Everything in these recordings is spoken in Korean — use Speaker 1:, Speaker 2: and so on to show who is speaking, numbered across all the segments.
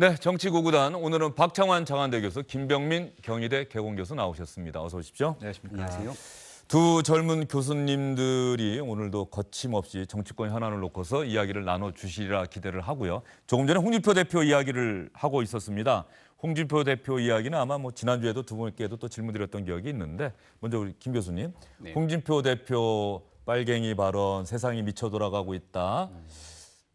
Speaker 1: 네, 정치구구단 오늘은 박창환 장한대 교수, 김병민 경희대 개공교수 나오셨습니다. 어서 오십시오.
Speaker 2: 안녕하세요.
Speaker 1: 두 젊은 교수님들이 오늘도 거침없이 정치권 현안을 놓고서 이야기를 나눠주시리라 기대를 하고요. 조금 전에 홍준표 대표 이야기를 하고 있었습니다. 홍준표 대표 이야기는 아마 지난주에도 두 분께도 또 질문드렸던 기억이 있는데 먼저 우리 김 교수님,
Speaker 2: 네.
Speaker 1: 홍준표 대표 빨갱이 발언, 세상이 미쳐 돌아가고 있다.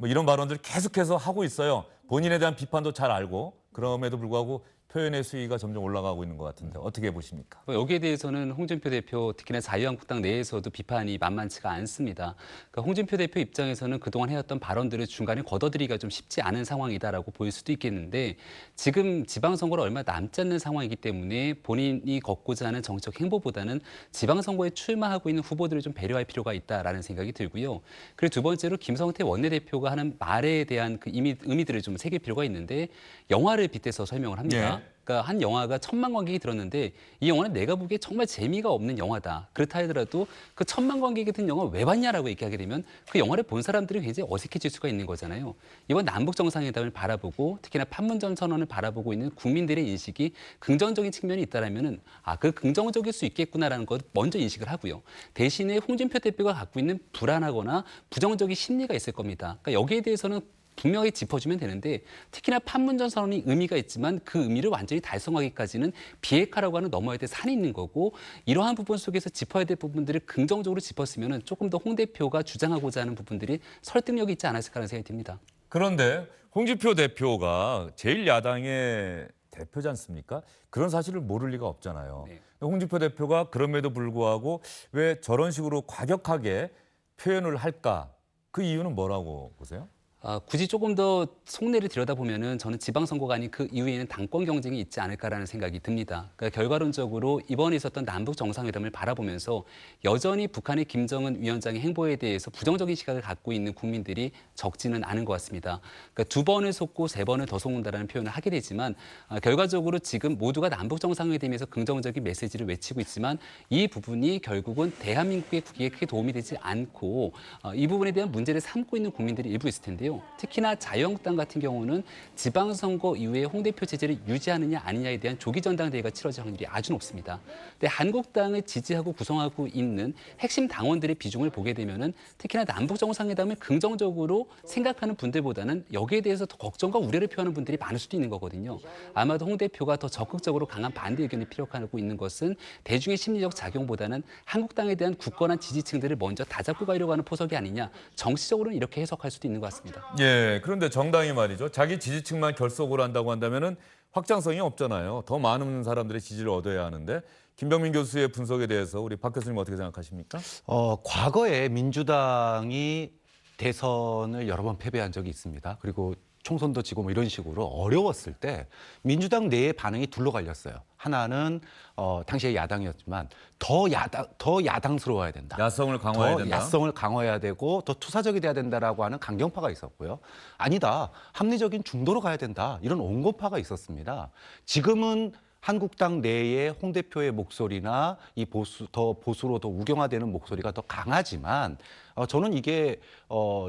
Speaker 1: 이런 발언들 계속해서 하고 있어요. 본인에 대한 비판도 잘 알고 그럼에도 불구하고 표현의 수위가 점점 올라가고 있는 것 같은데 어떻게 보십니까?
Speaker 2: 여기에 대해서는 홍준표 대표 특히나 자유한국당 내에서도 비판이 만만치가 않습니다. 그러니까 홍준표 대표 입장에서는 그동안 해왔던 발언들을 중간에 걷어들이기가 좀 쉽지 않은 상황이다라고 보일 수도 있겠는데 지금 지방선거를 얼마 남지 않는 상황이기 때문에 본인이 걷고자 하는 정책 행보보다는 지방선거에 출마하고 있는 후보들을 좀 배려할 필요가 있다라는 생각이 들고요. 그리고 두 번째로 김성태 원내대표가 하는 말에 대한 그 의미들을 좀 새길 필요가 있는데 영화를 빗대서 설명을 합니다.
Speaker 1: 예.
Speaker 2: 그러니까 한 영화가 1,000만 관객이 들었는데 이 영화는 내가 보기에 정말 재미가 없는 영화다. 그렇다 하더라도 그 1,000만 관객이 든 영화 왜 봤냐라고 얘기하게 되면 그 영화를 본 사람들이 굉장히 어색해질 수가 있는 거잖아요. 이번 남북 정상회담을 바라보고 특히나 판문점 선언을 바라보고 있는 국민들의 인식이 긍정적인 측면이 있다라면은 그 긍정적일 수 있겠구나라는 것 먼저 인식을 하고요. 대신에 홍준표 대표가 갖고 있는 불안하거나 부정적인 심리가 있을 겁니다. 그러니까 여기에 대해서는 분명히 짚어주면 되는데 특히나 판문점 선언이 의미가 있지만 그 의미를 완전히 달성하기까지는 비핵화라고 하는 넘어야 될 산이 있는 거고 이러한 부분 속에서 짚어야 될 부분들을 긍정적으로 짚었으면 조금 더 홍 대표가 주장하고자 하는 부분들이 설득력이 있지 않았을까라는 생각이 듭니다.
Speaker 1: 그런데 홍준표 대표가 제1야당의 대표지 않습니까? 그런 사실을 모를 리가 없잖아요.
Speaker 2: 네.
Speaker 1: 홍준표 대표가 그럼에도 불구하고 왜 저런 식으로 과격하게 표현을 할까? 그 이유는 뭐라고 보세요?
Speaker 2: 굳이 조금 더 속내를 들여다보면은 저는 지방선거가 아닌 그 이후에는 당권 경쟁이 있지 않을까라는 생각이 듭니다. 그러니까 결과론적으로 이번에 있었던 남북 정상회담을 바라보면서 여전히 북한의 김정은 위원장의 행보에 대해서 부정적인 시각을 갖고 있는 국민들이 적지는 않은 것 같습니다. 그러니까 2번을 속고 3번을 더 속는다라는 표현을 하게 되지만 결과적으로 지금 모두가 남북 정상회담에서 긍정적인 메시지를 외치고 있지만 이 부분이 결국은 대한민국의 국익에 크게 도움이 되지 않고 이 부분에 대한 문제를 삼고 있는 국민들이 일부 있을 텐데요. 특히나 자유한국당 같은 경우는 지방선거 이후에 홍 대표 체제를 유지하느냐 아니냐에 대한 조기 전당대회가 치러질 확률이 아주 높습니다. 근데 한국당을 지지하고 구성하고 있는 핵심 당원들의 비중을 보게 되면은 특히나 남북 정상회담을 긍정적으로 생각하는 분들보다는 여기에 대해서 더 걱정과 우려를 표하는 분들이 많을 수도 있는 거거든요. 아마도 홍 대표가 더 적극적으로 강한 반대 의견을 피력하고 있는 것은 대중의 심리적 작용보다는 한국당에 대한 굳건한 지지층들을 먼저 다잡고 가려고 하는 포석이 아니냐. 정치적으로는 이렇게 해석할 수도 있는 것 같습니다.
Speaker 1: 예, 그런데 정당이 말이죠. 자기 지지층만 결속을 한다고 한다면은 확장성이 없잖아요. 더 많은 사람들의 지지를 얻어야 하는데 김병민 교수의 분석에 대해서 우리 박 교수님 어떻게 생각하십니까?
Speaker 3: 과거에 민주당이 대선을 여러 번 패배한 적이 있습니다. 그리고 총선도 지고 이런 식으로 어려웠을 때 민주당 내의 반응이 둘로 갈렸어요. 하나는 당시에 야당이었지만 더 야당스러워야 된다.
Speaker 1: 야성을 강화해야 된다.
Speaker 3: 야성을 강화해야 되고 더 투사적이 돼야 된다라고 하는 강경파가 있었고요. 아니다. 합리적인 중도로 가야 된다. 이런 온건파가 있었습니다. 지금은 한국당 내의 홍 대표의 목소리나 이 더 보수로 더 우경화되는 목소리가 더 강하지만 저는 이게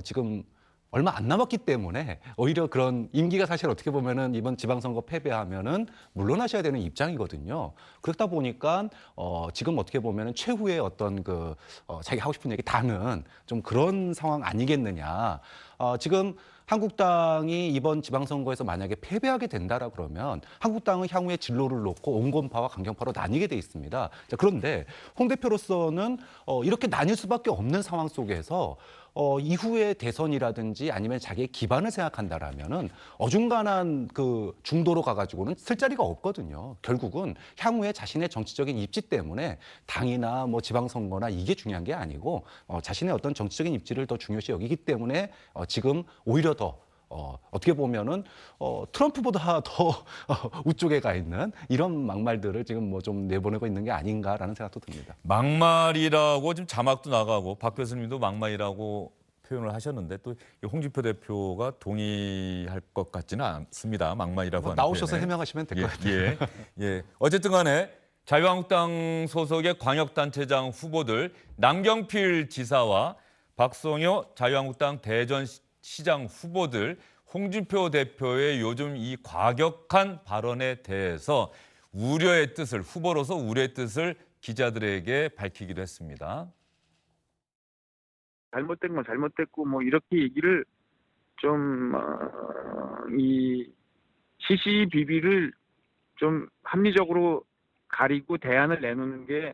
Speaker 3: 지금 얼마 안 남았기 때문에 오히려 그런 임기가 사실 어떻게 보면은 이번 지방선거 패배하면은 물러나셔야 되는 입장이거든요. 그렇다 보니까 지금 어떻게 보면은 최후의 어떤 자기 하고 싶은 얘기 다는 좀 그런 상황 아니겠느냐. 지금 한국당이 이번 지방선거에서 만약에 패배하게 된다라 그러면 한국당은 향후에 진로를 놓고 온건파와 강경파로 나뉘게 돼 있습니다. 자, 그런데 홍 대표로서는 이렇게 나뉠 수밖에 없는 상황 속에서 이후에 대선이라든지 아니면 자기의 기반을 생각한다라면은 어중간한 그 중도로 가가지고는 쓸 자리가 없거든요. 결국은 향후에 자신의 정치적인 입지 때문에 당이나 지방선거나 이게 중요한 게 아니고 자신의 어떤 정치적인 입지를 더 중요시 여기기 때문에 지금 오히려 더 어떻게 보면은 트럼프보다 더 우쪽에 가 있는 이런 막말들을 지금 좀 내보내고 있는 게 아닌가라는 생각도 듭니다.
Speaker 1: 막말이라고 지금 자막도 나가고 박 교수님도 막말이라고 표현을 하셨는데 또 홍준표 대표가 동의할 것 같지는 않습니다. 막말이라고 하는
Speaker 3: 나오셔서
Speaker 1: 표현에.
Speaker 3: 해명하시면 될 것 같아요.
Speaker 1: 예. 어쨌든 간에 자유한국당 소속의 광역단체장 후보들 남경필 지사와 박성효 자유한국당 대전시장 후보들 홍준표 대표의 요즘 이 과격한 발언에 대해서 우려의 뜻을, 후보로서 우려의 뜻을 기자들에게 밝히기도 했습니다.
Speaker 4: 잘못된 건 잘못됐고 뭐 이렇게 얘기를 좀 이 시시비비를 좀 합리적으로 가리고 대안을 내놓는 게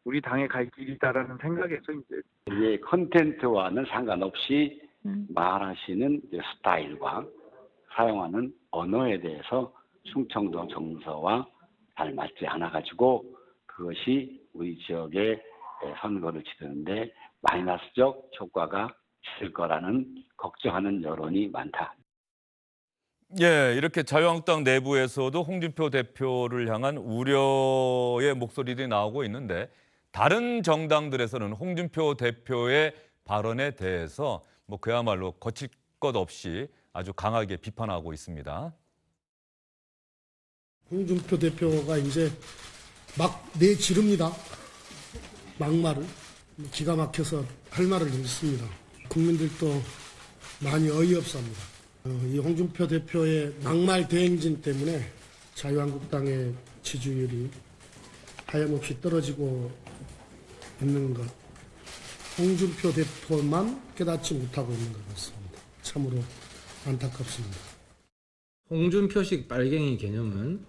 Speaker 4: 우리 당의 갈 길이다라는 생각에서 이제
Speaker 5: 이게 컨텐츠와는 상관없이 말하시는 이제 스타일과 사용하는 언어에 대해서 충청도 정서와 잘 맞지 않아 가지고 그것이 우리 지역의 선거를 치르는데 마이너스적 효과가 있을 거라는 걱정하는 여론이 많다.
Speaker 1: 예, 이렇게 자유한국당 내부에서도 홍준표 대표를 향한 우려의 목소리들이 나오고 있는데 다른 정당들에서는 홍준표 대표의 발언에 대해서 뭐 그야말로 거칠 것 없이 아주 강하게 비판하고 있습니다.
Speaker 6: 홍준표 대표가 이제 막 내지릅니다. 막말을. 기가 막혀서 할 말을 잃습니다. 국민들도 많이 어이없습니다. 이 홍준표 대표의 막말 대행진 때문에 자유한국당의 지지율이 하염없이 떨어지고 있는 것. 홍준표 대표만 깨닫지 못하고 있는 것 같습니다. 참으로 안타깝습니다.
Speaker 7: 홍준표식 빨갱이 개념은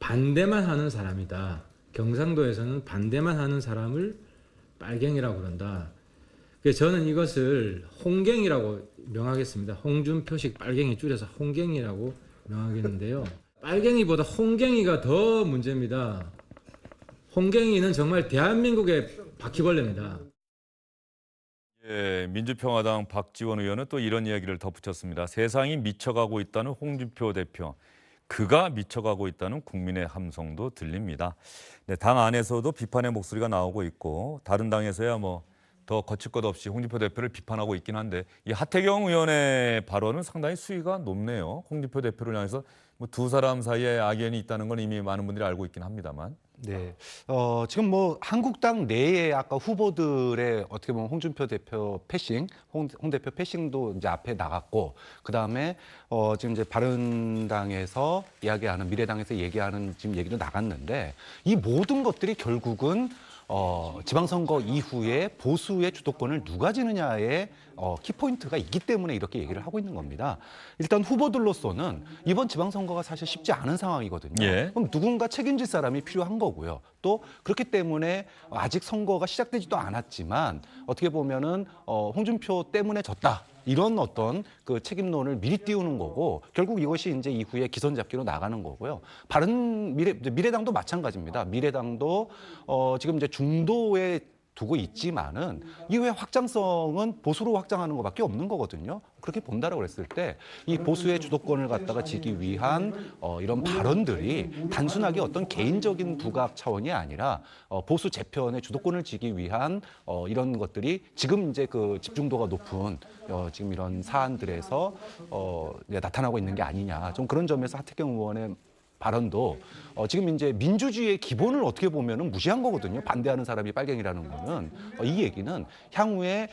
Speaker 7: 반대만 하는 사람이다. 경상도에서는 반대만 하는 사람을 빨갱이라고 그런다. 그래서 저는 이것을 홍갱이라고 명하겠습니다. 홍준표식 빨갱이 줄여서 홍갱이라고 명하겠는데요. 빨갱이보다 홍갱이가 더 문제입니다. 홍갱이는 정말 대한민국의 바퀴벌레입니다.
Speaker 1: 예, 민주평화당 박지원 의원은 또 이런 이야기를 덧붙였습니다. 세상이 미쳐가고 있다는 홍준표 대표. 그가 미쳐가고 있다는 국민의 함성도 들립니다. 네, 당 안에서도 비판의 목소리가 나오고 있고 다른 당에서야 뭐 더 거칠 것 없이 홍준표 대표를 비판하고 있긴 한데 이 하태경 의원의 발언은 상당히 수위가 높네요. 홍준표 대표를 향해서 뭐 두 사람 사이에 악연이 있다는 건 이미 많은 분들이 알고 있긴 합니다만.
Speaker 3: 네. 지금 뭐 한국당 내에 아까 후보들의 어떻게 보면 홍준표 대표 패싱, 홍 대표 패싱도 이제 앞에 나갔고, 그 다음에 지금 이제 바른당에서 이야기하는 미래당에서 얘기하는 지금 얘기도 나갔는데 이 모든 것들이 결국은 지방선거 이후에 보수의 주도권을 누가 지느냐에 키포인트가 있기 때문에 이렇게 얘기를 하고 있는 겁니다. 일단 후보들로서는 이번 지방선거가 사실 쉽지 않은 상황이거든요.
Speaker 1: 예.
Speaker 3: 그럼 누군가 책임질 사람이 필요한 거고요. 또 그렇기 때문에 아직 선거가 시작되지도 않았지만 어떻게 보면은 홍준표 때문에 졌다. 이런 어떤 그 책임론을 미리 띄우는 거고 결국 이것이 이제 이후에 기선 잡기로 나가는 거고요. 미래당도 마찬가지입니다. 미래당도 지금 이제 중도에 두고 있지만은 이후에 확장성은 보수로 확장하는 것밖에 없는 거거든요. 그렇게 본다라고 그랬을 때 이 보수의 주도권을 갖다가 지기 위한 이런 발언들이 단순하게 어떤 개인적인 부각 차원이 아니라 보수 재편의 주도권을 지기 위한 이런 것들이 지금 이제 그 집중도가 높은 지금 이런 사안들에서 나타나고 있는 게 아니냐. 좀 그런 점에서 하태경 의원의 발언도 지금 이제 민주주의의 기본을 어떻게 보면은 무시한 거거든요. 반대하는 사람이 빨갱이라는 거는 이 얘기는 향후에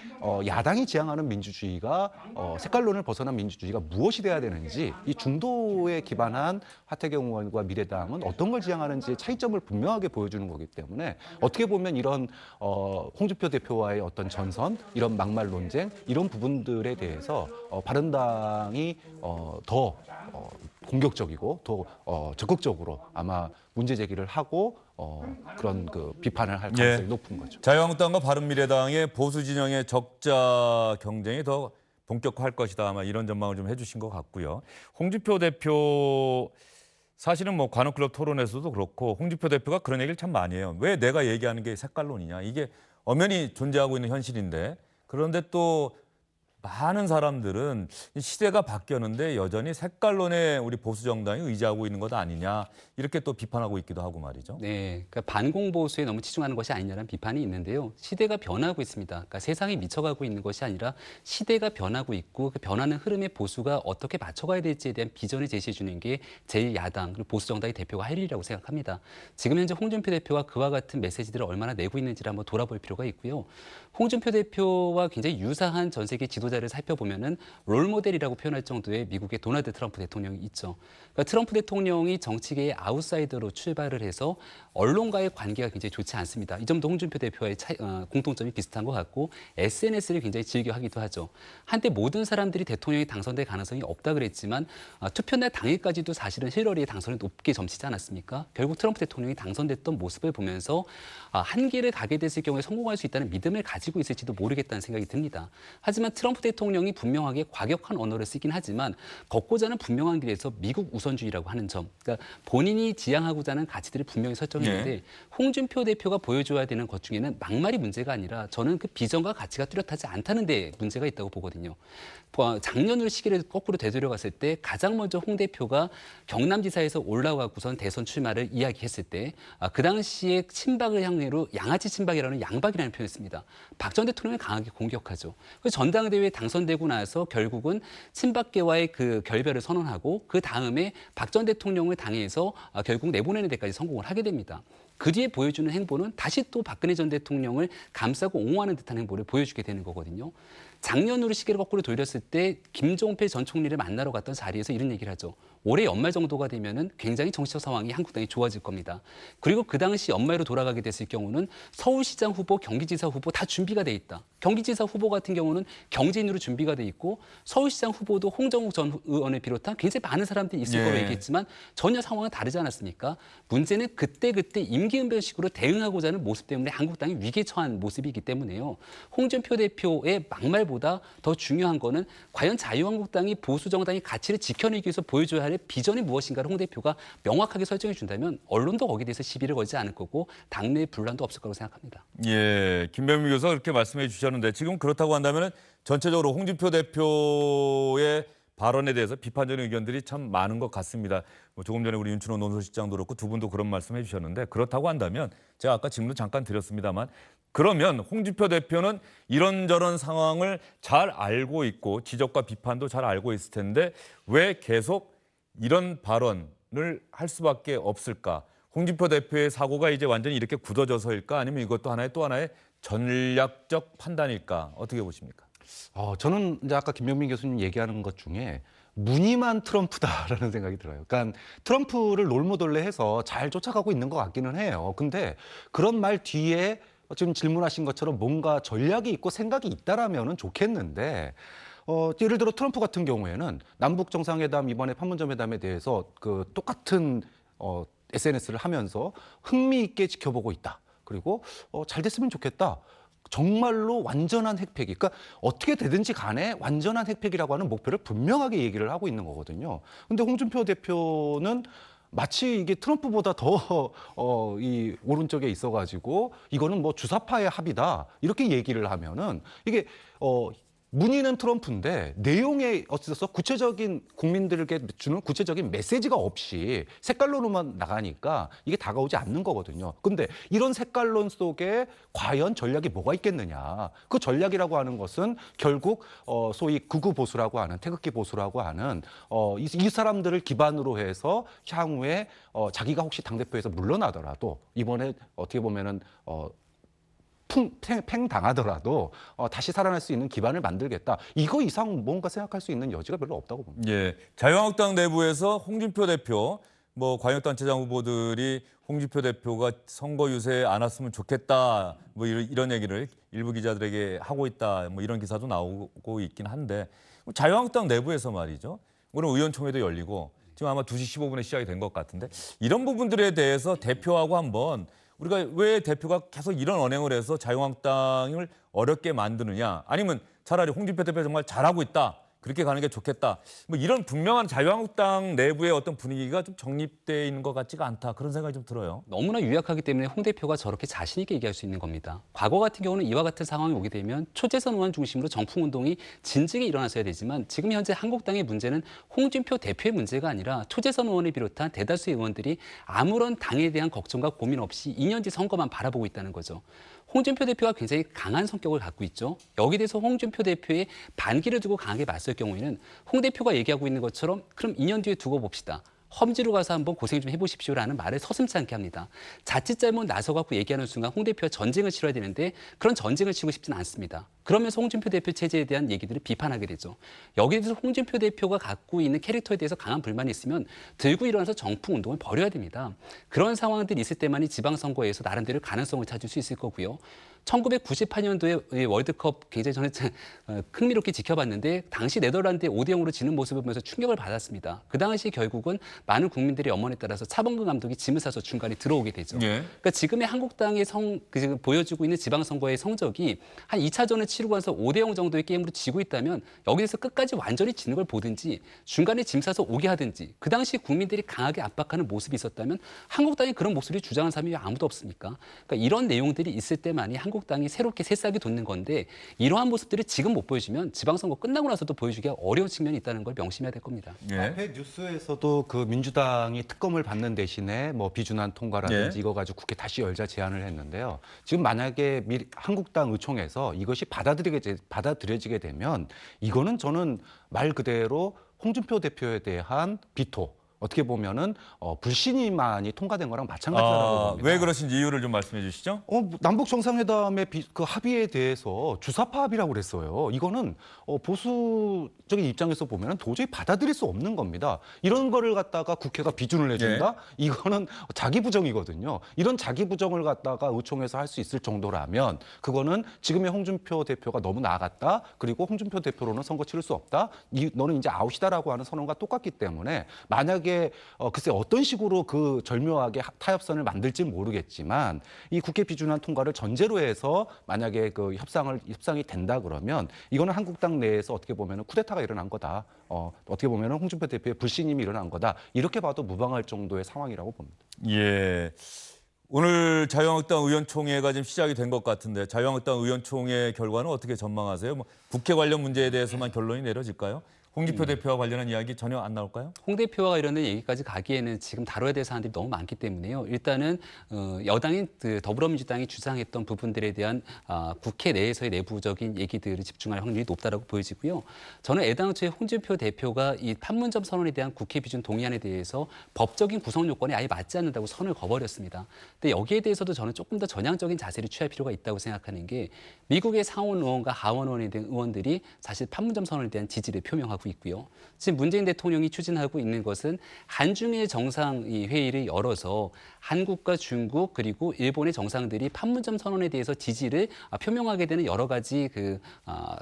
Speaker 3: 야당이 지향하는 민주주의가 색깔론을 벗어난 민주주의가 무엇이 돼야 되는지 이 중도에 기반한 하태경 의원과 미래당은 어떤 걸 지향하는지 차이점을 분명하게 보여주는 거기 때문에 어떻게 보면 이런 홍준표 대표와의 어떤 전선, 이런 막말 논쟁 이런 부분들에 대해서 바른당이 더 공격적이고 더 적극적으로 아마 문제 제기를 하고 그런 그 비판을 할 가능성이 높은 거죠.
Speaker 1: 자유한국당과 바른미래당의 보수 진영의 적자 경쟁이 더 본격화할 것이다. 아마 이런 전망을 좀 해주신 것 같고요. 홍준표 대표 사실은 뭐 관훈클럽 토론에서도 그렇고 홍준표 대표가 그런 얘기를 참 많이 해요. 왜 내가 얘기하는 게 색깔론이냐. 이게 엄연히 존재하고 있는 현실인데 그런데 또 많은 사람들은 시대가 바뀌었는데 여전히 색깔론에 우리 보수 정당이 의지하고 있는 것 아니냐 이렇게 또 비판하고 있기도 하고 말이죠.
Speaker 2: 네, 그러니까 반공보수에 너무 치중하는 것이 아니냐는 비판이 있는데요. 시대가 변하고 있습니다. 그러니까 세상이 미쳐가고 있는 것이 아니라 시대가 변하고 있고 그 변하는 흐름에 보수가 어떻게 맞춰가야 될지에 대한 비전을 제시해 주는 게 제1야당 그리고 보수 정당의 대표가 할 일이라고 생각합니다. 지금 현재 홍준표 대표가 그와 같은 메시지들을 얼마나 내고 있는지를 한번 돌아볼 필요가 있고요. 홍준표 대표와 굉장히 유사한 전 세계 지도자 지도자를 살펴보면은 롤모델이라고 표현할 정도의 미국의 도널드 트럼프 대통령이 있죠. 그러니까 트럼프 대통령이 정치계의 아웃사이더로 출발을 해서 언론과의 관계가 굉장히 좋지 않습니다. 이 점도 홍준표 대표와의 공통점이 비슷한 것 같고 SNS를 굉장히 즐겨하기도 하죠. 한때 모든 사람들이 대통령이 당선될 가능성이 없다 그랬지만 투표날 당일까지도 사실은 힐러리의 당선이 높게 점치지 않았습니까? 결국 트럼프 대통령이 당선됐던 모습을 보면서 한 길을 가게 됐을 경우에 성공할 수 있다는 믿음을 가지고 있을지도 모르겠다는 생각이 듭니다. 하지만 트럼프 대통령이 분명하게 과격한 언어를 쓰긴 하지만 걷고자 하는 분명한 길에서 미국 우선주의라고 하는 점, 그러니까 본인이 지향하고자 하는 가치들을 분명히 설정했는데 홍준표 대표가 보여줘야 되는 것 중에는 막말이 문제가 아니라 저는 그 비전과 가치가 뚜렷하지 않다는 데 문제가 있다고 보거든요. 작년으로 시기를 거꾸로 되돌아갔을 때 가장 먼저 홍 대표가 경남지사에서 올라가고선 대선 출마를 이야기했을 때 그 당시에 친박을 향해로 양아치 친박이라는 양박이라는 표현을 씁니다. 박 전 대통령을 강하게 공격하죠. 그 전당대회에 당선되고 나서 결국은 친박계와의 그 결별을 선언하고 그 다음에 박 전 대통령을 당해서 결국 내보내는 데까지 성공을 하게 됩니다. 그 뒤에 보여주는 행보는 다시 또 박근혜 전 대통령을 감싸고 옹호하는 듯한 행보를 보여주게 되는 거거든요. 작년으로 시계를 거꾸로 돌렸을 때 김종필 전 총리를 만나러 갔던 자리에서 이런 얘기를 하죠. 올해 연말 정도가 되면은 굉장히 정치적 상황이 한국당이 좋아질 겁니다. 그리고 그 당시 연말로 돌아가게 됐을 경우는 서울시장 후보, 경기지사 후보 다 준비가 돼 있다. 경기지사 후보 같은 경우는 경제인으로 준비가 돼 있고 서울시장 후보도 홍정욱 전 의원을 비롯한 굉장히 많은 사람들이 있을 거로 얘기했지만 전혀 상황은 다르지 않았습니까? 문제는 그때 임기응변식으로 대응하고자 하는 모습 때문에 한국당이 위기에 처한 모습이기 때문에요. 홍준표 대표의 막말보다 더 중요한 거는 과연 자유한국당이 보수정당의 가치를 지켜내기 위해서 보여줘야 할 비전이 무엇인가를 홍 대표가 명확하게 설정해 준다면 언론도 거기에 대해서 시비를 걸지 않을 거고 당내의 분란도 없을 거라고 생각합니다.
Speaker 1: 예, 김병민 교수가 그렇게 말씀해 주셨는데 지금 그렇다고 한다면 전체적으로 홍준표 대표의 발언에 대해서 비판적인 의견들이 참 많은 것 같습니다. 조금 전에 우리 윤춘호 논설실장도 그렇고 두 분도 그런 말씀해 주셨는데 그렇다고 한다면 제가 아까 질문 잠깐 드렸습니다만 그러면 홍준표 대표는 이런저런 상황을 잘 알고 있고 지적과 비판도 잘 알고 있을 텐데 왜 계속 이런 발언을 할 수밖에 없을까? 홍준표 대표의 사고가 이제 완전히 이렇게 굳어져서일까? 아니면 이것도 또 하나의 전략적 판단일까? 어떻게 보십니까?
Speaker 3: 저는 이제 아까 김병민 교수님 얘기하는 것 중에 무늬만 트럼프다라는 생각이 들어요. 그러니까 트럼프를 롤모델로 해서 잘 쫓아가고 있는 것 같기는 해요. 근데 그런 말 뒤에 지금 질문하신 것처럼 뭔가 전략이 있고 생각이 있다라면은 좋겠는데 예를 들어 트럼프 같은 경우에는 남북 정상회담 이번에 판문점 회담에 대해서 그 똑같은 SNS를 하면서 흥미있게 지켜보고 있다. 그리고 잘 됐으면 좋겠다. 정말로 완전한 핵폐기, 그러니까 어떻게 되든지 간에 완전한 핵폐기라고 하는 목표를 분명하게 얘기를 하고 있는 거거든요. 근데 홍준표 대표는 마치 이게 트럼프보다 더 이 오른쪽에 있어가지고 이거는 뭐 주사파의 합의다 이렇게 얘기를 하면은 이게 문의는 트럼프인데 내용에 어째서 구체적인 국민들에게 주는 구체적인 메시지가 없이 색깔론으로만 나가니까 이게 다가오지 않는 거거든요. 근데 이런 색깔론 속에 과연 전략이 뭐가 있겠느냐. 그 전략이라고 하는 것은 결국 소위 극우 보수라고 하는 태극기 보수라고 하는 이 사람들을 기반으로 해서 향후에 자기가 혹시 당대표에서 물러나더라도 이번에 어떻게 보면은 팽 당하더라도 다시 살아날 수 있는 기반을 만들겠다. 이거 이상 뭔가 생각할 수 있는 여지가 별로 없다고 봅니다.
Speaker 1: 예, 자유한국당 내부에서 홍준표 대표, 광역단체장 후보들이 홍준표 대표가 선거 유세에 안 왔으면 좋겠다, 이런 얘기를 일부 기자들에게 하고 있다, 이런 기사도 나오고 있긴 한데 자유한국당 내부에서 말이죠. 오늘 의원총회도 열리고 지금 아마 2시 15분에 시작이 된 것 같은데 이런 부분들에 대해서 대표하고 한번 우리가 왜 대표가 계속 이런 언행을 해서 자유한국당을 어렵게 만드느냐 아니면 차라리 홍준표 대표 정말 잘하고 있다 그렇게 가는 게 좋겠다 이런 분명한 자유한국당 내부의 어떤 분위기가 좀 정립되어 있는 것 같지가 않다 그런 생각이 좀 들어요.
Speaker 2: 너무나 유약하기 때문에 홍 대표가 저렇게 자신 있게 얘기할 수 있는 겁니다. 과거 같은 경우는 이와 같은 상황이 오게 되면 초재선 의원 중심으로 정풍운동이 진즉에 일어났어야 되지만 지금 현재 한국당의 문제는 홍준표 대표의 문제가 아니라 초재선 의원을 비롯한 대다수의 의원들이 아무런 당에 대한 걱정과 고민 없이 2년 뒤 선거만 바라보고 있다는 거죠. 홍준표 대표가 굉장히 강한 성격을 갖고 있죠. 여기에 대해서 홍준표 대표의 반기를 두고 강하게 맞설 경우에는 홍 대표가 얘기하고 있는 것처럼 그럼 2년 뒤에 두고 봅시다. 험지로 가서 한번 고생 좀 해보십시오라는 말을 서슴지 않게 합니다. 자칫 잘못 나서갖고 얘기하는 순간 홍 대표가 전쟁을 치러야 되는데 그런 전쟁을 치고 싶지는 않습니다. 그러면서 홍준표 대표 체제에 대한 얘기들을 비판하게 되죠. 여기에 대해서 홍준표 대표가 갖고 있는 캐릭터에 대해서 강한 불만이 있으면 들고 일어나서 정풍 운동을 벌여야 됩니다. 그런 상황들이 있을 때만이 지방선거에서 나름대로 가능성을 찾을 수 있을 거고요. 1998년도에 월드컵 굉장히 저는 흥미롭게 지켜봤는데 당시 네덜란드에 5대0으로 지는 모습을 보면서 충격을 받았습니다. 그 당시 결국은 많은 국민들의 염원에 따라서 차범근 감독이 짐을 싸서 중간에 들어오게 되죠.
Speaker 1: 예.
Speaker 2: 그러니까 지금의 한국당의 지금 보여주고 있는 지방선거의 성적이 한 2차전을 치르고 나서 5대0 정도의 게임으로 지고 있다면 여기에서 끝까지 완전히 지는 걸 보든지 중간에 짐 싸서 오게 하든지 그 당시 국민들이 강하게 압박하는 모습이 있었다면 한국당이 그런 목소리를 주장한 사람이 아무도 없습니까? 그러니까 이런 내용들이 있을 때만이 한국당이 새롭게 새싹이 돋는 건데 이러한 모습들을 지금 못 보여주면 지방선거 끝나고 나서도 보여주기가 어려운 측면이 있다는 걸 명심해야 될 겁니다.
Speaker 1: 예.
Speaker 3: 앞에 뉴스에서도 그 민주당이 특검을 받는 대신에 뭐 비준안 통과라든지
Speaker 1: 예.
Speaker 3: 이거 가지고 국회 다시 열자 제안을 했는데요. 지금 만약에 한국당 의총에서 이것이 받아들여지게 되면 이거는 저는 말 그대로 홍준표 대표에 대한 비토, 어떻게 보면은 불신임안이 통과된 거랑 마찬가지라고 봅니다.
Speaker 1: 왜 그러신지 이유를 좀 말씀해 주시죠.
Speaker 3: 남북 정상회담의 그 합의에 대해서 주사파 합의라고 그랬어요. 이거는 보수적인 입장에서 보면 도저히 받아들일 수 없는 겁니다. 이런 거를 갖다가 국회가 비준을 해준다? 이거는 자기 부정이거든요. 이런 자기 부정을 갖다가 의총에서 할 수 있을 정도라면 그거는 지금의 홍준표 대표가 너무 나아갔다. 그리고 홍준표 대표로는 선거 치를 수 없다. 너는 이제 아웃이다라고 하는 선언과 똑같기 때문에 만약에 글쎄 어떤 식으로 그 절묘하게 타협선을 만들지 모르겠지만 이 국회 비준안 통과를 전제로 해서 만약에 그 협상이 된다 그러면 이거는 한국당 내에서 어떻게 보면 쿠데타가 일어난 거다. 어떻게 보면 홍준표 대표의 불신임이 일어난 거다. 이렇게 봐도 무방할 정도의 상황이라고 봅니다.
Speaker 1: 예. 오늘 자유한국당 의원총회가 지금 시작이 된 것 같은데 자유한국당 의원총회 결과는 어떻게 전망하세요? 뭐 국회 관련 문제에 대해서만 결론이 내려질까요? 홍준표 대표와 관련한 이야기 전혀 안 나올까요?
Speaker 2: 홍 대표와 이런 얘기까지 가기에는 지금 다뤄야 될 사안들이 너무 많기 때문에요. 일단은 여당인 더불어민주당이 주장했던 부분들에 대한 국회 내에서의 내부적인 얘기들을 집중할 확률이 높다라고 보여지고요. 저는 애당초에 홍준표 대표가 이 판문점 선언에 대한 국회 비준 동의안에 대해서 법적인 구성 요건에 아예 맞지 않는다고 선을 거버렸습니다. 근데 여기에 대해서도 저는 조금 더 전향적인 자세를 취할 필요가 있다고 생각하는 게 미국의 상원 의원과 하원 의원 등 의원들이 사실 판문점 선언에 대한 지지를 표명하고 있고요. 지금 문재인 대통령이 추진하고 있는 것은 한중일 정상회의를 열어서 한국과 중국 그리고 일본의 정상들이 판문점 선언에 대해서 지지를 표명하게 되는 여러 가지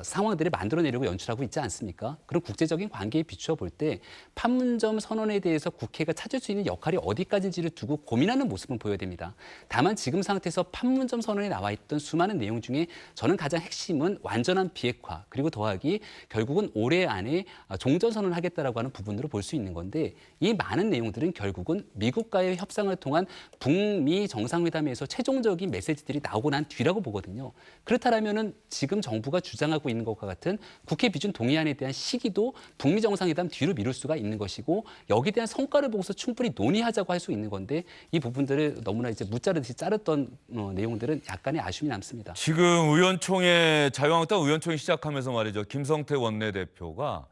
Speaker 2: 상황들을 만들어내려고 연출하고 있지 않습니까? 그런 국제적인 관계에 비추어 볼 때 판문점 선언에 대해서 국회가 찾을 수 있는 역할이 어디까지인지를 두고 고민하는 모습은 보여야 됩니다. 다만 지금 상태에서 판문점 선언에 나와 있던 수많은 내용 중에 저는 가장 핵심은 완전한 비핵화 그리고 더하기 결국은 올해 안에 종전선언을 하겠다라고 하는 부분으로 볼 수 있는 건데 이 많은 내용들은 결국은 미국과의 협상을 통한 북미 정상회담에서 최종적인 메시지들이 나오고 난 뒤라고 보거든요. 그렇다면은 지금 정부가 주장하고 있는 것과 같은 국회 비준 동의안에 대한 시기도 북미 정상회담 뒤로 미룰 수가 있는 것이고 여기에 대한 성과를 보고서 충분히 논의하자고 할 수 있는 건데 이 부분들을 너무나 이제 무자르듯이 자르던 내용들은 약간의 아쉬움이 남습니다.
Speaker 1: 지금 자유한국당 의원총회 시작하면서 말이죠. 김성태 원내대표가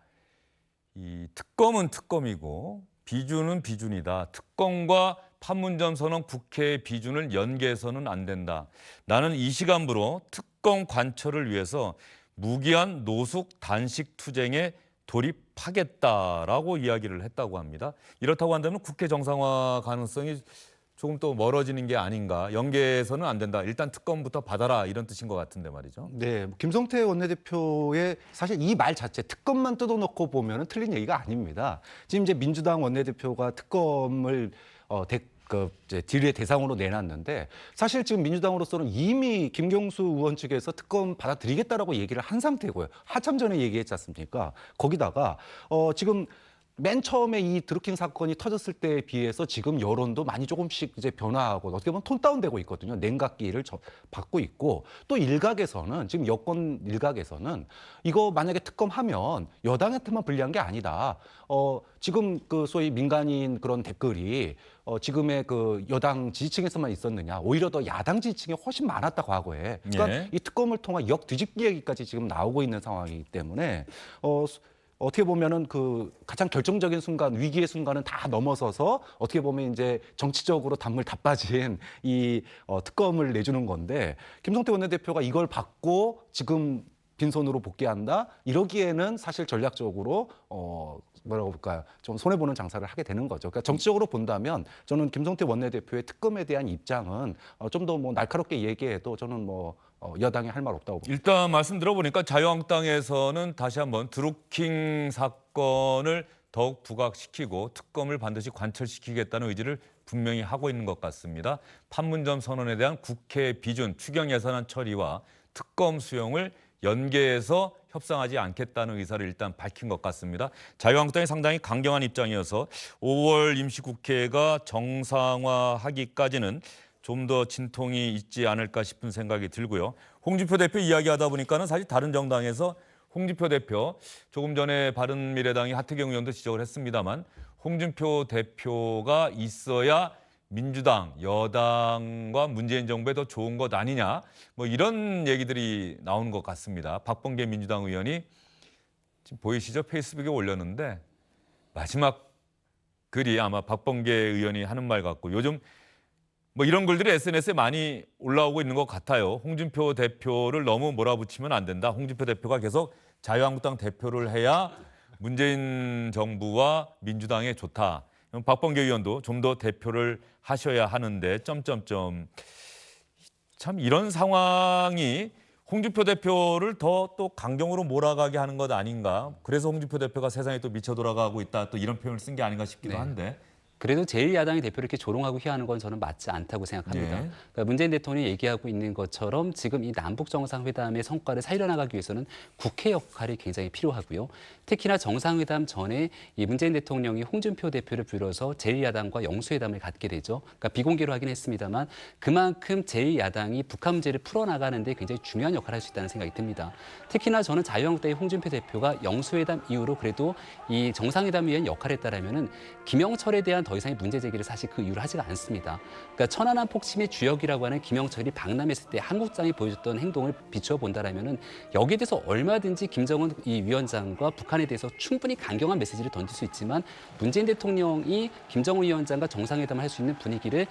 Speaker 1: 이 특검은 특검이고 비준은 비준이다. 특검과 판문점 선언 국회의 비준을 연계해서는 안 된다. 나는 이 시간부로 특검 관철을 위해서 무기한 노숙 단식 투쟁에 돌입하겠다라고 이야기를 했다고 합니다. 이렇다고 한다면 국회 정상화 가능성이 조금 또 멀어지는 게 아닌가. 연계해서는 안 된다. 일단 특검부터 받아라 이런 뜻인 것 같은데 말이죠.
Speaker 3: 네, 김성태 원내대표의 사실 이 말 자체 특검만 뜯어놓고 보면은 틀린 얘기가 아닙니다. 지금 이제 민주당 원내대표가 특검을 이제 딜의 대상으로 내놨는데 사실 지금 민주당으로서는 이미 김경수 의원 측에서 특검 받아들이겠다라고 얘기를 한 상태고요. 한참 전에 얘기했지 않습니까? 거기다가 지금 맨 처음에 이 드루킹 사건이 터졌을 때에 비해서 지금 여론도 많이 조금씩 이제 변화하고 어떻게 보면 톤 다운되고 있거든요. 냉각기를 받고 있고 또 일각에서는 지금 여권 일각에서는 이거 만약에 특검하면 여당한테만 불리한 게 아니다. 지금 그 소위 민간인 그런 댓글이 지금의 그 여당 지지층에서만 있었느냐. 오히려 더 야당 지지층이 훨씬 많았다 과거에. 그러니까 이 특검을 통한 역뒤집기 얘기까지 지금 나오고 있는 상황이기 때문에 어떻게 보면은 그 가장 결정적인 순간, 위기의 순간은 다 넘어서서 어떻게 보면 이제 정치적으로 단물 다 빠진 이 특검을 내주는 건데 김성태 원내대표가 이걸 받고 지금 빈손으로 복귀한다 이러기에는 사실 전략적으로 뭐라고 볼까요? 좀 손해 보는 장사를 하게 되는 거죠. 그러니까 정치적으로 본다면 저는 김성태 원내대표의 특검에 대한 입장은 좀 더 뭐 날카롭게 얘기해도 저는 뭐 여당이 할 말 없다고 봅니다.
Speaker 1: 일단 말씀 들어보니까 자유한국당에서는 다시 한번 드루킹 사건을 더욱 부각시키고 특검을 반드시 관철시키겠다는 의지를 분명히 하고 있는 것 같습니다. 판문점 선언에 대한 국회 비준, 추경 예산안 처리와 특검 수용을 연계해서 협상하지 않겠다는 의사를 일단 밝힌 것 같습니다. 자유한국당이 상당히 강경한 입장이어서 5월 임시국회가 정상화하기까지는 좀 더 진통이 있지 않을까 싶은 생각이 들고요. 홍준표 대표 이야기하다 보니까는 사실 다른 정당에서 홍준표 대표, 조금 전에 바른미래당이 하태경 의원도 지적을 했습니다만 홍준표 대표가 있어야 민주당, 여당과 문재인 정부에 더 좋은 것 아니냐, 뭐 이런 얘기들이 나오는 것 같습니다. 박범계 민주당 의원이 지금 보이시죠? 페이스북에 올렸는데 마지막 글이 아마 박범계 의원이 하는 말 같고, 요즘 뭐 이런 글들이 SNS에 많이 올라오고 있는 것 같아요. 홍준표 대표를 너무 몰아붙이면 안 된다. 홍준표 대표가 계속 자유한국당 대표를 해야 문재인 정부와 민주당에 좋다. 박범계 의원도 좀 더 대표를 하셔야 하는데 참 이런 상황이 홍준표 대표를 더 또 강경으로 몰아가게 하는 것 아닌가. 그래서 홍준표 대표가 세상에 또 미쳐 돌아가고 있다. 또 이런 표현을 쓴 게 아닌가 싶기도 한데.
Speaker 2: 그래도 제1야당의 대표를 이렇게 조롱하고 희화하는 건 저는 맞지 않다고 생각합니다.
Speaker 1: 네.
Speaker 2: 그러니까 문재인 대통령이 얘기하고 있는 것처럼 지금 이 남북 정상회담의 성과를 살려나가기 위해서는 국회 역할이 굉장히 필요하고요. 특히나 정상회담 전에 이 문재인 대통령이 홍준표 대표를 불러서 제1야당과 영수회담을 갖게 되죠. 그러니까 비공개로 하긴 했습니다만 그만큼 제1야당이 북한 문제를 풀어나가는 데 굉장히 중요한 역할을 할 수 있다는 생각이 듭니다. 특히나 저는 자유한국당의 홍준표 대표가 영수회담 이후로 그래도 이 정상회담 위한 역할을 했다라면은 김영철에 대한 더 이상의 문제 제기를 사실 그 이유로 하지가 않습니다. 그러니까 천안함 폭침의 주역이라고 하는 김영철이 방남했을 때 한국당이 보여줬던 행동을 비추어 본다라면은 여기에 대해서 얼마든지 김정은 이 위원장과 북한에 대해서 충분히 강경한 메시지를 던질 수 있지만 문재인 대통령이 김정은 위원장과 정상회담을 할 수 있는 분위기를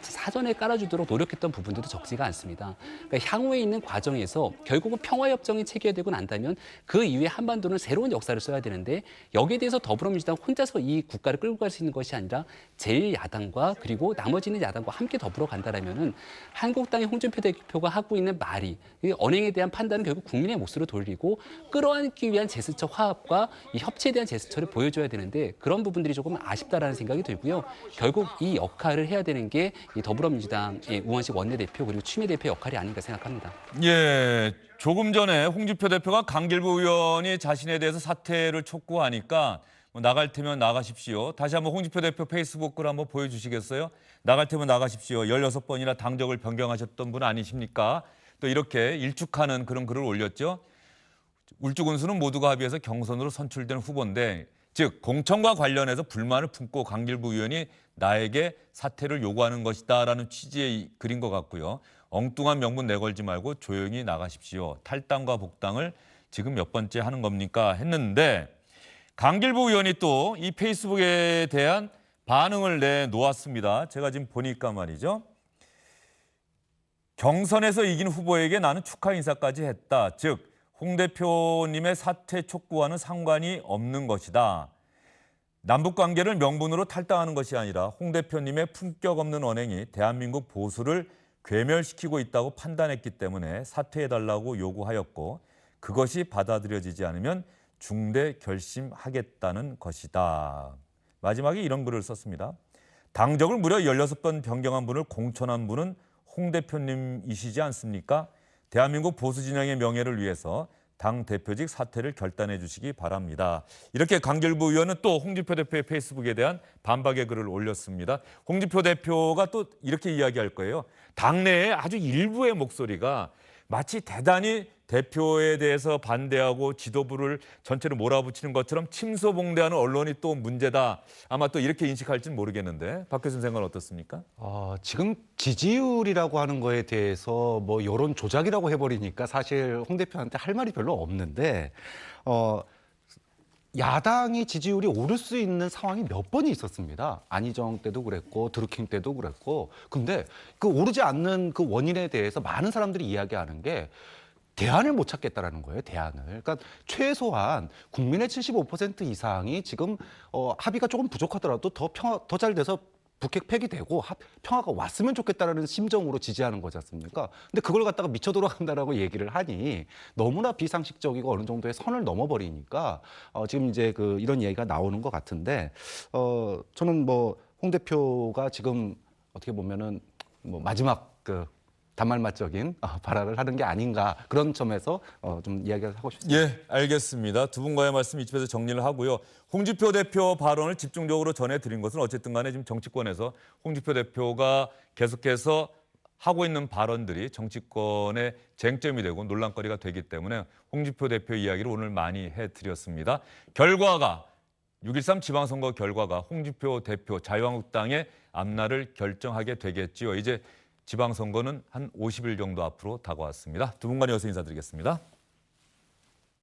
Speaker 2: 사전에 깔아주도록 노력했던 부분들도 적지가 않습니다. 그러니까 향후에 있는 과정에서 결국은 평화협정이 체결되고 난다면 그 이후에 한반도는 새로운 역사를 써야 되는데 여기에 대해서 더불어민주당 혼자서 이 국가를 끌고 갈 수 있는 것이 아니라 제1야당과 그리고 나머지는 야당과 함께 더불어 간다라면은 한국당의 홍준표 대표가 하고 있는 말이 이 언행에 대한 판단은 결국 국민의 몫으로 돌리고 끌어안기 위한 제스처 화합과 이 협치에 대한 제스처를 보여줘야 되는데 그런 부분들이 조금 아쉽다라는 생각이 들고요. 결국 이 역할을 해야 되는 게 이 더불어민주당의 우원식 원내대표 그리고 추미애 대표 역할이 아닌가 생각합니다.
Speaker 1: 예, 조금 전에 홍준표 대표가 강길부 의원이 자신에 대해서 사퇴를 촉구하니까 뭐 나갈 테면 나가십시오. 다시 한번 홍준표 대표 페이스북 글 한번 보여주시겠어요? 나갈 테면 나가십시오. 16번이나 당적을 변경하셨던 분 아니십니까? 또 이렇게 일축하는 그런 글을 올렸죠. 울주군수는 모두가 합의해서 경선으로 선출된 후보인데, 즉 공천과 관련해서 불만을 품고 강길부 의원이 나에게 사퇴를 요구하는 것이다라는 취지의 글인 것 같고요. 엉뚱한 명분 내걸지 말고 조용히 나가십시오. 탈당과 복당을 지금 몇 번째 하는 겁니까? 했는데 강길부 의원이 또 이 페이스북에 대한 반응을 내놓았습니다. 제가 지금 보니까 말이죠. 경선에서 이긴 후보에게 나는 축하 인사까지 했다. 즉 홍 대표님의 사퇴 촉구와는 상관이 없는 것이다. 남북관계를 명분으로 탈당하는 것이 아니라 홍 대표님의 품격 없는 언행이 대한민국 보수를 괴멸시키고 있다고 판단했기 때문에 사퇴해달라고 요구하였고 그것이 받아들여지지 않으면 중대 결심하겠다는 것이다. 마지막에 이런 글을 썼습니다. 당적을 무려 16번 변경한 분을 공천한 분은 홍 대표님이시지 않습니까? 대한민국 보수 진영의 명예를 위해서 당 대표직 사퇴를 결단해 주시기 바랍니다. 이렇게 강길부 의원은 또 홍준표 대표의 페이스북에 대한 반박의 글을 올렸습니다. 홍준표 대표가 또 이렇게 이야기할 거예요. 당내에 아주 일부의 목소리가 마치 대단히 대표에 대해서 반대하고 지도부를 전체를 몰아붙이는 것처럼 침소봉대하는 언론이 또 문제다. 아마 또 이렇게 인식할지는 모르겠는데 박 교수님 생각은 어떻습니까?
Speaker 3: 지금 지지율이라고 하는 거에 대해서 뭐 여론 조작이라고 해버리니까 사실 홍 대표한테 할 말이 별로 없는데 야당이 지지율이 오를 수 있는 상황이 몇 번이 있었습니다. 안희정 때도 그랬고 드루킹 때도 그랬고 근데 그 오르지 않는 그 원인에 대해서 많은 사람들이 이야기하는 게 대안을 못 찾겠다라는 거예요. 대안을. 그러니까 최소한 국민의 75% 이상이 지금 합의가 조금 부족하더라도 더 잘 돼서 북핵 폐기되고 평화가 왔으면 좋겠다라는 심정으로 지지하는 거지 않습니까? 근데 그걸 갖다가 미쳐 돌아간다라고 얘기를 하니 너무나 비상식적이고 어느 정도의 선을 넘어버리니까 지금 이제 이런 얘기가 나오는 것 같은데 저는 뭐 홍 대표가 지금 어떻게 보면은 뭐 마지막 단말맛적인 발언을 하는 게 아닌가 그런 점에서 좀 이야기를 하고 싶습니다.
Speaker 1: 예, 알겠습니다. 두 분과의 말씀 이쯤에서 정리를 하고요. 홍준표 대표 발언을 집중적으로 전해드린 것은 어쨌든 간에 지금 정치권에서 홍준표 대표가 계속해서 하고 있는 발언들이 정치권의 쟁점이 되고 논란거리가 되기 때문에 홍준표 대표 이야기를 오늘 많이 해드렸습니다. 결과가 6.13 지방선거 결과가 홍준표 대표 자유한국당의 앞날을 결정하게 되겠지요. 이제 지방선거는 한 50일 정도 앞으로 다가왔습니다. 두 분간 여기서 인사드리겠습니다.